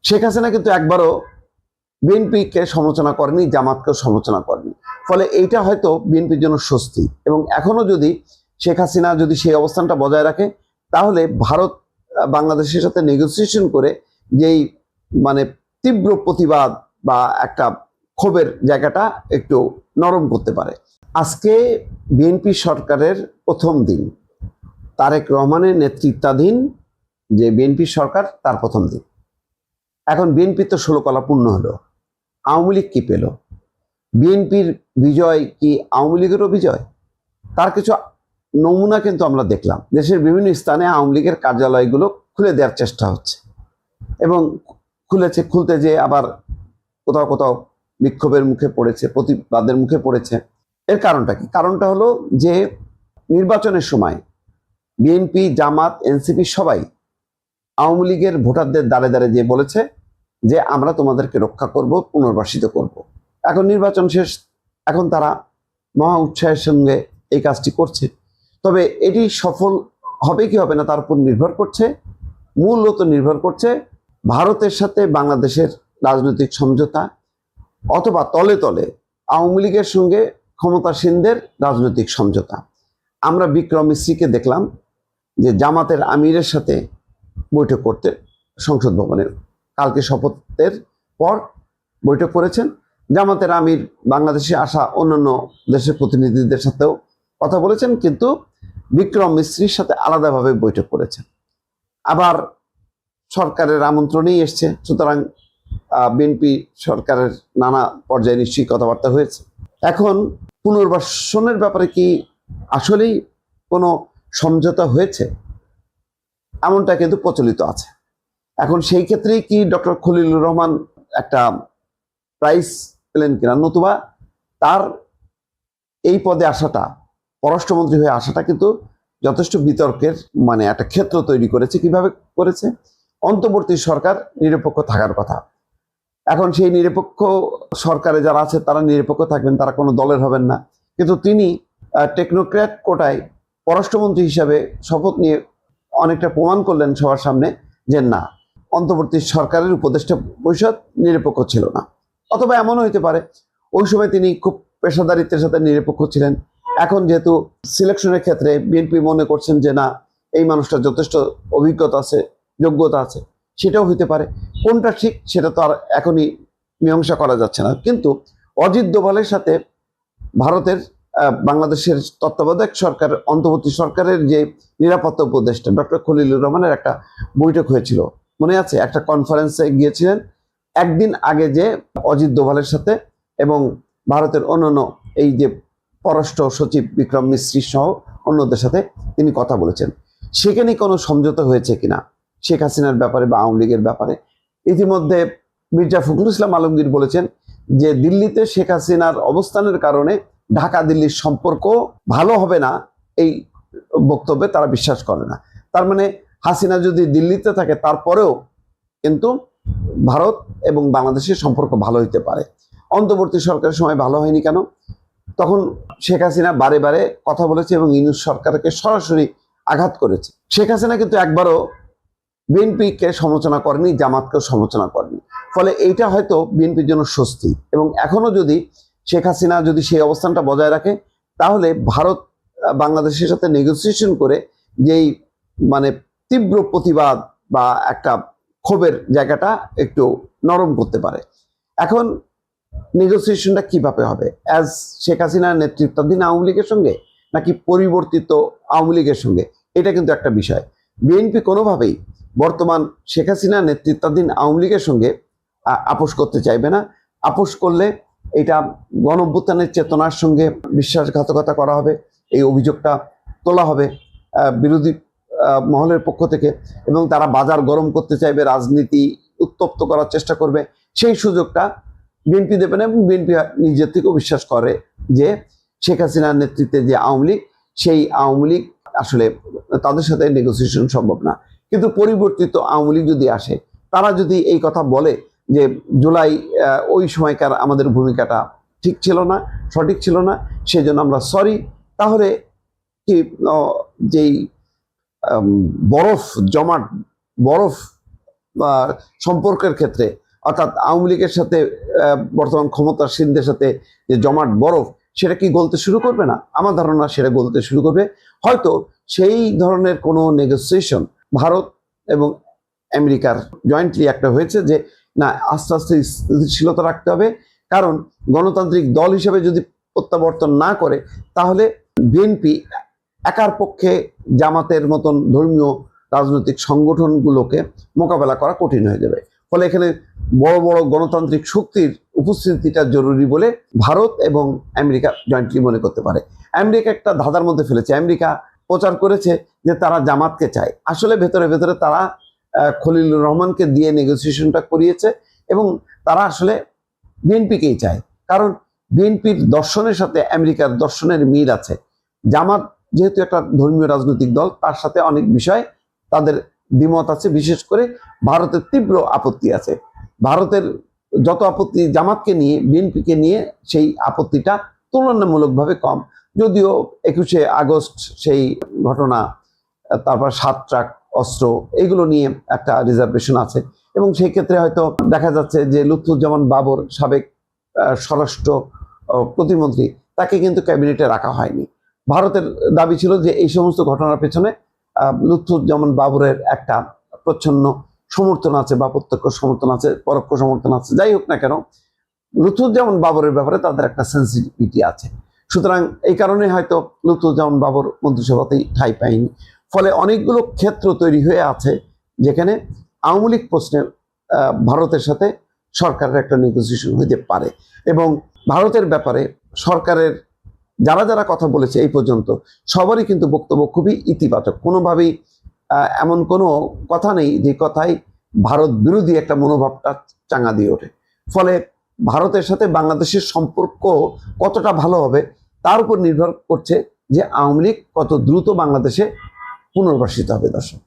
শেখ হাসিনা কিন্তু একবারও বিএনপিকে সমালোচনা করেনি, জামাতকেও সমালোচনা করেনি। ফলে এইটা হয়তো বিএনপির জন্য স্বস্তি। এবং এখনো যদি শেখ হাসিনা যদি সেই অবস্থানটা বজায় রাখে, তাহলে ভারত বাংলাদেশের সাথে নেগোসিয়েশন করে যেই মানে তীব্র প্রতিবাদ বা একটা ক্ষোভের জায়গাটা একটু নরম করতে পারে। আজকে বিএনপি সরকারের প্রথম দিন, তারেক রহমানের নেতৃত্বাধীন যে বিএনপি সরকার তার প্রথম দিন। এখন বিএনপি তো 16 কলা পূর্ণ হলো, আওয়ামী লীগ কি পেল? বিএনপির বিজয় কি আওয়ামী লীগেরও বিজয়? তার কিছু নমুনা কিন্তু আমরা দেখলাম। দেশের বিভিন্ন স্থানে আওয়ামী লীগের কার্যালয়গুলো খুলে দেওয়ার চেষ্টা হচ্ছে এবং খুলতে যে আবার কোথাও কোথাও বিক্ষোভের মুখে পড়েছে, প্রতিবাদের মুখে পড়েছে। এর কারণটা কি? কারণটা হলো যে নির্বাচনের সময় বিএনপি, জামাত, এনসিপি সবাই আওয়ামী লীগের ভোটারদের দ্বারে দ্বারে যে বলেছে যে আমরা তোমাদেরকে রক্ষা করব, পুনর্বাসিত করব। এখন নির্বাচন শেষ, এখন তারা মহা উৎসাহের সঙ্গে এই কাজটি করছে। তবে এটি সফল হবে কি হবে না তার উপর নির্ভর করছে, মূলত নির্ভর করছে ভারতের সাথে বাংলাদেশের রাজনৈতিক সমঝোতা, অথবা তলে তলে আওয়ামী লীগের সঙ্গে ক্ষমতাসীনদের রাজনৈতিক সমঝোতা। আমরা বিক্রম মিস্ত্রিকে দেখলাম যে জামাতের আমিরের সাথে বৈঠক করতে সংসদ ভবনে, কালকে শপথের পর বৈঠক করেছেন। জামাতের আমির বাংলাদেশে আসা অন্যান্য দেশের প্রতিনিধিদের সাথেও কথা বলেছেন, কিন্তু বিক্রম মিস্ত্রির সাথে আলাদাভাবে বৈঠক করেছেন। আবার সরকারের আমন্ত্রণেই এসছে, সুতরাং বিএনপি সরকারের নানা পর্যায়ে নিশ্চয়ই কথাবার্তা হয়েছে। এখন পুনর্বাসনের ব্যাপারে কি আসলেই কোনো সমঝোতা হয়েছে এমনটা কিন্তু প্রচলিত আছে। এখন সেই ক্ষেত্রেই কি ডক্টর খলিলুর রহমান একটা প্রাইজ পেলেন কিনা, নতুবা তার এই পদে আসাটা, পররাষ্ট্রমন্ত্রী হয়ে আসাটা কিন্তু যথেষ্ট বিতর্কের একটা ক্ষেত্র তৈরি করেছে। কিভাবে করেছে? অন্তর্বর্তী সরকার নিরপেক্ষ থাকার কথা। এখন সেই নিরপেক্ষ সরকারে যারা আছে তারা নিরপেক্ষ থাকবেন, তারা কোনো দলের হবেন না। কিন্তু তিনি টেকনোক্র্যাট কোটায় পররাষ্ট্রমন্ত্রী হিসাবে শপথ নিয়ে অনেকটা প্রমাণ করলেন সবার সামনে যে না, অন্তর্বর্তী সরকারের উপদেষ্টা পরিষদ নিরপেক্ষ ছিল না। অথবা এমনও হইতে পারে ওই সময় তিনি খুব পেশাদারিত্বের সাথে নিরপেক্ষ ছিলেন। এখন যেহেতু সিলেকশনের ক্ষেত্রে বিএনপি মনে করছেন যে না, এই মানুষটা যথেষ্ট অভিজ্ঞতা আছে, যোগ্যতা আছে, সেটাও হইতে পারে। কোনটা ঠিক সেটা তো আর এখনই মীমাংসা করা যাচ্ছে না। কিন্তু অজিত দোভালের সাথে ভারতের বাংলাদেশের তত্ত্বাবধায়ক সরকার, অন্তর্বর্তী সরকারের যে নিরাপত্তা উপদেষ্টা ডক্টর খলিলুর রহমানের একটা বৈঠক হয়েছিল, মনে আছে? একটা কনফারেন্সে গিয়েছিলেন একদিন আগে, যে অজিত দোভালের সাথে এবং ভারতের অন্যান্য এই যে পররাষ্ট্র সচিব বিক্রম মিস্ত্রি সহ অন্যদের সাথে তিনি কথা বলেছেন। সেখানে কোনো সমঝোতা হয়েছে কিনা শেখ হাসিনার ব্যাপারে বা আওয়ামী লীগের ব্যাপারে? ইতিমধ্যে মির্জা ফখরুল ইসলাম আলমগীর বলেছেন যে দিল্লিতে শেখ হাসিনার অবস্থানের কারণে ঢাকা দিল্লির সম্পর্ক ভালো হবে না, এই বক্তব্যে তারা বিশ্বাস করে না। তার মানে হাসিনা যদি দিল্লিতে থাকে তারপরেও কিন্তু ভারত এবং বাংলাদেশের সম্পর্ক ভালো হইতে পারে। অন্তর্বর্তী সরকারের সময় ভালো হয়নি কেন? তখন শেখ হাসিনা বারে বারে কথা বলেছে এবং ইউনূস সরকারকে সরাসরি আঘাত করেছে। শেখ হাসিনা কিন্তু একবারও বিএনপিকে সমালোচনা করেনি, জামাতকেও সমালোচনা করেনি। ফলে এইটা হয়তো বিএনপির জন্য স্বস্তি। এবং এখনো যদি শেখ হাসিনা যদি সেই অবস্থানটা বজায় রাখে, তাহলে ভারত বাংলাদেশের সাথে নেগোসিয়েশন করে যেই তীব্র প্রতিবাদ বা একটা ক্ষোভের জায়গাটা একটু নরম করতে পারে। এখন নেগোসিয়েশনটা কিভাবে হবে? অ্যাজ শেখ হাসিনার নেতৃত্বাধীন আওয়ামী লীগের সঙ্গে নাকি পরিবর্তিত আওয়ামী লীগের সঙ্গে, এটা কিন্তু একটা বিষয়। বিএনপি কোনোভাবেই বর্তমান শেখ হাসিনা নেতৃত্বাধীন আওয়ামী লীগের সঙ্গে আপোষ করতে চাইবে না। আপোষ করলে এটা গণঅভ্যুত্থানের চেতনার সঙ্গে বিশ্বাসঘাতকতা করা হবে, এই অভিযোগটা তোলা হবে বিরোধী মহলের পক্ষ থেকে, এবং তারা বাজার গরম করতে চাইবে, রাজনীতি উত্তপ্ত করার চেষ্টা করবে। সেই সুযোগটা বিএনপি দেবে না। এবং বিএনপি নিজের থেকেও বিশ্বাস করে যে শেখ হাসিনার নেতৃত্বে যে আওয়ামী লীগ, সেই আওয়ামী লীগ আসলে তাদের সাথে নেগোসিয়েশন সম্ভব না। কিন্তু পরিবর্তিত আওয়ামী লীগ যদি আসে, তারা যদি এই কথা বলে যে জুলাই ওই সময়কার আমাদের ভূমিকাটা ঠিক ছিল না, সঠিক ছিল না, সেই জন্য আমরা সরি, তাহলে কি যেই বরফ সম্পর্কের ক্ষেত্রে, অর্থাৎ আওয়ামী লীগের সাথে বর্তমান ক্ষমতাসীনদের সাথে যে জমাট বরফ, সেটা কি গলতে শুরু করবে না? আমার ধারণা সেটা গলতে শুরু করবে। হয়তো সেই ধরনের কোনো নেগোসিয়েশন ভারত এবং আমেরিকার জয়েন্টলি একটা হয়েছে যে না, আস্তে আস্তে স্থিতিশীলতা রাখতে হবে, কারণ গণতান্ত্রিক দল হিসেবে যদি প্রত্যাবর্তন না করে তাহলে বিএনপি একার পক্ষে জামাতের মতন ধর্মীয় রাজনৈতিক সংগঠনগুলোকে মোকাবেলা করা কঠিন হয়ে যাবে। ফলে এখানে বড় বড় গণতান্ত্রিক শক্তির উপস্থিতিটা জরুরি বলে ভারত এবং আমেরিকা জয়েন্টলি মনে করতে পারে। আমেরিকা একটা ধাঁধার মধ্যে ফেলেছে। আমেরিকা প্রচার করেছে যে তারা জামাতকে চায়, আসলে ভেতরে ভেতরে তারা খলিলুর রহমানকে দিয়ে নেগোসিয়েশনটা করিয়েছে এবং তারা আসলে বিএনপিকেই চায়, কারণ বিএনপির দর্শনের সাথে আমেরিকার দর্শনের মিল আছে। জামাত যেহেতু একটা ধর্মীয় রাজনৈতিক দল, তার সাথে অনেক বিষয় তাদের দ্বিমত আছে, বিশেষ করে ভারতের তীব্র আপত্তি আছে। ভারতের যত আপত্তি জামাতকে নিয়ে, বিএনপিকে নিয়ে সেই আপত্তিটা তুলনামূলকভাবে কম। যদিও 21শে আগস্ট সেই ঘটনা, তারপর 7 ট্রাক অস্ত্র, এগুলো নিয়ে একটা রিজার্ভেশন আছে এবং সেই ক্ষেত্রে হয়তো দেখা যাচ্ছে যে লুৎফুজ্জামান বাবর, সাবেক স্বরাষ্ট্র প্রতিমন্ত্রী, তাকে কিন্তু ক্যাবিনেটে রাখা হয়নি। ভারতের দাবি ছিল যে এই সমস্ত ঘটনার পেছনে লুৎফুজ্জামান বাবরের একটা প্রচ্ছন্ন সমর্থন আছে, বা প্রত্যক্ষ সমর্থন আছে, পরোক্ষ সমর্থন আছে। যাই হোক না কেন, লুৎফুজ্জামান বাবরের ব্যাপারে তাদের একটা সেন্সিটিভিটি আছে। সুতরাং এই কারণে হয়তো লুৎফুজ্জামান বাবর মন্ত্রিসভাতেই ঠাঁই পায়নি। ফলে অনেকগুলো ক্ষেত্র তৈরি হয়ে আছে যেখানে আওয়ামী লীগ প্রশ্নে ভারতের সাথে সরকারের একটা নেগোসিয়েশন হইতে পারে। এবং ভারতের ব্যাপারে সরকারের যারা যারা কথা বলেছে এই পর্যন্ত, সবারই কিন্তু বক্তব্য খুবই ইতিবাচক। কোনোভাবেই এমন কোনো কথা নেই যে কথায় ভারত বিরোধী একটা মনোভাবটা চাঙা দিয়ে ওঠে। ফলে ভারতের সাথে বাংলাদেশের সম্পর্ক কতটা ভালো হবে তার উপর নির্ভর করছে যে আওয়ামী লীগ কত দ্রুত বাংলাদেশে পুনর্বাসিত হবে। দর্শক।